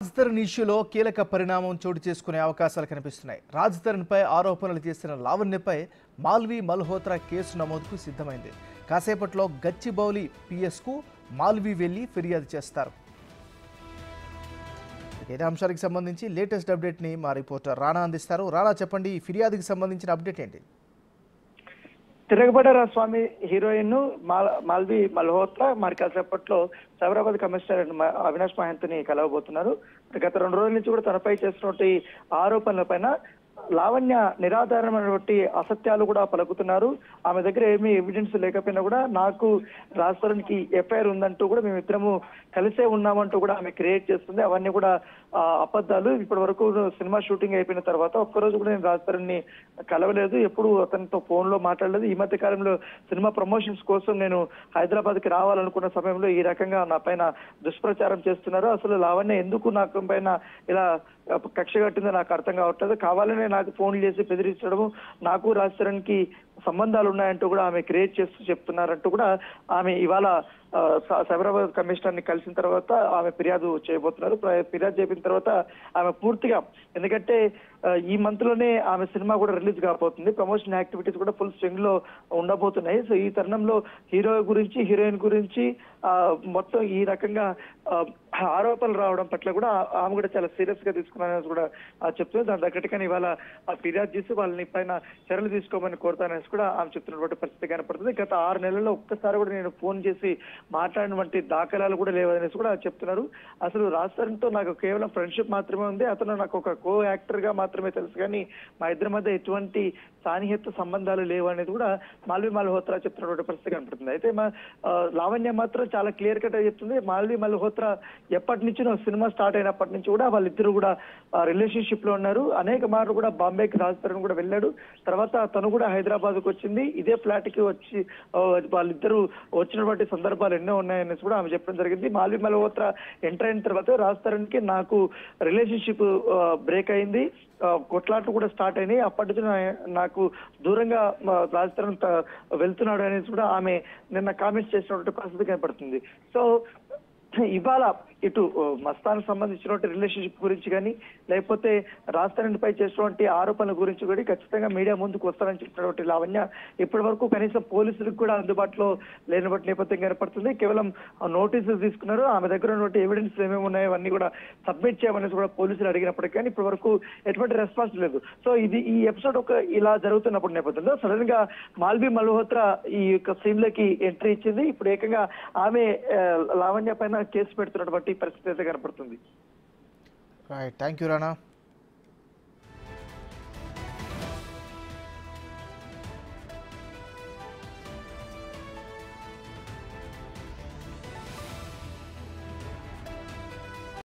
రాజ్తరుణ్ ఇష్యూలో కీలక పరిణామం చోటు చేసుకునే అవకాశాలు కనిపిస్తున్నాయి. రాజ్తరుణ్పై ఆరోపణలు చేసిన లావణ్యపై మాల్వి మల్హోత్రా కేసు నమోదుకు సిద్ధమైంది. కాసేపట్లో గచ్చిబౌలి పిఎస్కు మాల్వి వెళ్లి ఫిర్యాదు చేస్తారు. ఇదే అంశానికి సంబంధించి లేటెస్ట్ అప్డేట్ని మా రిపోర్టర్ రాణా అందిస్తారు. రాణా, చెప్పండి, ఈ ఫిర్యాదుకి సంబంధించిన అప్డేట్ ఏంటి? తిరగబడ్డారా స్వామి హీరోయిన్ మాల్వి మల్హోత్రా మరి కాసేపట్లో సైబరాబాద్ కమిషనర్ అవినాష్ మహంత్ని కలవబోతున్నారు. గత 2 రోజుల నుంచి కూడా తనపై చేస్తున్నటువంటి ఆరోపణలపైన లావణ్య నిరాధారమైనటువంటి అసత్యాలు కూడా పలుకుతున్నారు. ఆమె దగ్గర ఏమీ ఎవిడెన్స్ లేకపోయినా కూడా నాకు రాజ్తరుణ్కి ఎఫ్ఐఆర్ ఉందంటూ కూడా మేమిద్దరము కలిసే ఉన్నామంటూ కూడా ఆమె క్రియేట్ చేస్తుంది. అవన్నీ కూడా అబద్ధాలు. ఇప్పటి వరకు సినిమా షూటింగ్ అయిపోయిన తర్వాత ఒక్కరోజు కూడా నేను రాజ్తరుణ్ని కలవలేదు, ఎప్పుడు అతనితో ఫోన్ లో మాట్లాడలేదు. ఈ మధ్య కాలంలో సినిమా ప్రమోషన్స్ కోసం నేను హైదరాబాద్కి రావాలనుకున్న సమయంలో ఈ రకంగా నా పైన దుష్ప్రచారం చేస్తున్నారు. అసలు లావణ్య ఎందుకు నాకు పైన ఇలా కక్ష కట్టిందో నాకు అర్థం కావట్లేదు. కావాలనే నాకు ఫోన్లు చేసి బెదిరించడము, నాకు రాజ్తరుణ్కి సంబంధాలు ఉన్నాయంటూ కూడా ఆమె క్రియేట్ చేస్తూ చెప్తున్నారంటూ కూడా ఆమె ఇవాళ సైబరాబాద్ కమిషనర్ ని కలిసిన తర్వాత ఆమె ఫిర్యాదు చేయబోతున్నారు. ఫిర్యాదు చేసిన తర్వాత ఆమె పూర్తిగా, ఎందుకంటే ఈ మంత్ లోనే ఆమె సినిమా కూడా రిలీజ్ కాబోతుంది, ప్రమోషన్ యాక్టివిటీస్ కూడా ఫుల్ స్వింగ్ లో ఉండబోతున్నాయి. సో ఈ తరుణంలో హీరో గురించి, హీరోయిన్ గురించి మొత్తం ఈ రకంగా ఆరోపణలు రావడం పట్ల కూడా ఆమె కూడా చాలా సీరియస్ గా తీసుకున్నారని కూడా చెప్తుంది. దాని తగ్గట్టుగానే ఇవాళ ఫిర్యాదు చేసి వాళ్ళని పైన చర్యలు తీసుకోమని కోరుతానని కూడా ఆమె చెప్తున్నటువంటి పరిస్థితి కనపడుతుంది. గత 6 నెలల్లో ఒక్కసారి కూడా నేను ఫోన్ చేసి మాట్లాడినటువంటి దాఖలాలు కూడా లేవనేసి కూడా చెప్తున్నారు. అసలు రాజ్తరుణ్ తో నాకు కేవలం ఫ్రెండ్షిప్ మాత్రమే ఉంది, అతను నాకు ఒక కో యాక్టర్ గా మాత్రమే తెలుసు, కానీ మా ఇద్దరి మధ్య ఎటువంటి సాన్నిహిత సంబంధాలు లేవు అనేది కూడా మాల్వి మల్హోత్రా చెప్తున్నటువంటి పరిస్థితి కనపడుతుంది. అయితే లావణ్య మాత్రం చాలా క్లియర్ కట్ గా చెప్తుంది. మాల్వి మల్హోత్రా ఎప్పటి నుంచో సినిమా స్టార్ట్ అయినప్పటి నుంచి కూడా వాళ్ళిద్దరు కూడా రిలేషన్షిప్ లో ఉన్నారు. అనేక మార్లు కూడా బాంబేకి రాజ్తరుణ్ కూడా వెళ్ళాడు. తర్వాత తను కూడా హైదరాబాద్ కు వచ్చింది. ఇదే ఫ్లాట్ కి వచ్చి వాళ్ళిద్దరూ వచ్చినటువంటి సందర్భాలు ఎన్నో ఉన్నాయనేసి కూడా ఆమె చెప్పడం జరిగింది. మాల్వి మల్హోత్రా ఎంటర్ అయిన తర్వాత రాజ్తరుణ్ కి నాకు రిలేషన్షిప్ బ్రేక్ అయింది, కొట్లాట్లు కూడా స్టార్ట్ అయినాయి. అప్పటి నుంచి నాకు దూరంగా రాజ్తరుణ్ వెళ్తున్నాడు అనేసి కూడా ఆమె నిన్న కామెంట్స్ చేసినటువంటి పరిస్థితి కనపడుతుంది. సో ఇవాళ ఇటు మస్తాన్ సంబంధించినటువంటి రిలేషన్షిప్ గురించి కానీ, లేకపోతే రాజ్తరుణ్ పై చేసినటువంటి ఆరోపణల గురించి కూడా ఖచ్చితంగా మీడియా ముందుకు వస్తారని చెప్పినటువంటి లావణ్య ఇప్పటి వరకు కనీసం పోలీసులకు కూడా అందుబాటులో లేనటువంటి నేపథ్యం కనపడుతుంది. కేవలం నోటీసులు తీసుకున్నారు. ఆమె దగ్గర ఉన్నటువంటి ఎవిడెన్స్ ఏమేమి ఉన్నాయో అవన్నీ కూడా సబ్మిట్ చేయమనేసి కూడా పోలీసులు అడిగినప్పటికీ కానీ ఇప్పటి వరకు ఎటువంటి రెస్పాన్స్ లేదు. సో ఈ ఎపిసోడ్ ఇలా జరుగుతున్నప్పుడు నేపథ్యంలో సడన్ గా మాల్వి మల్హోత్రా ఈ యొక్క సీన్ లోకి ఎంట్రీ ఇచ్చింది. ఇప్పుడు ఏకంగా ఆమె లావణ్య పైన కేసు పెడుతున్నటువంటి పరిస్థితి అయితే కనపడుతుంది. Right, thank you Rana.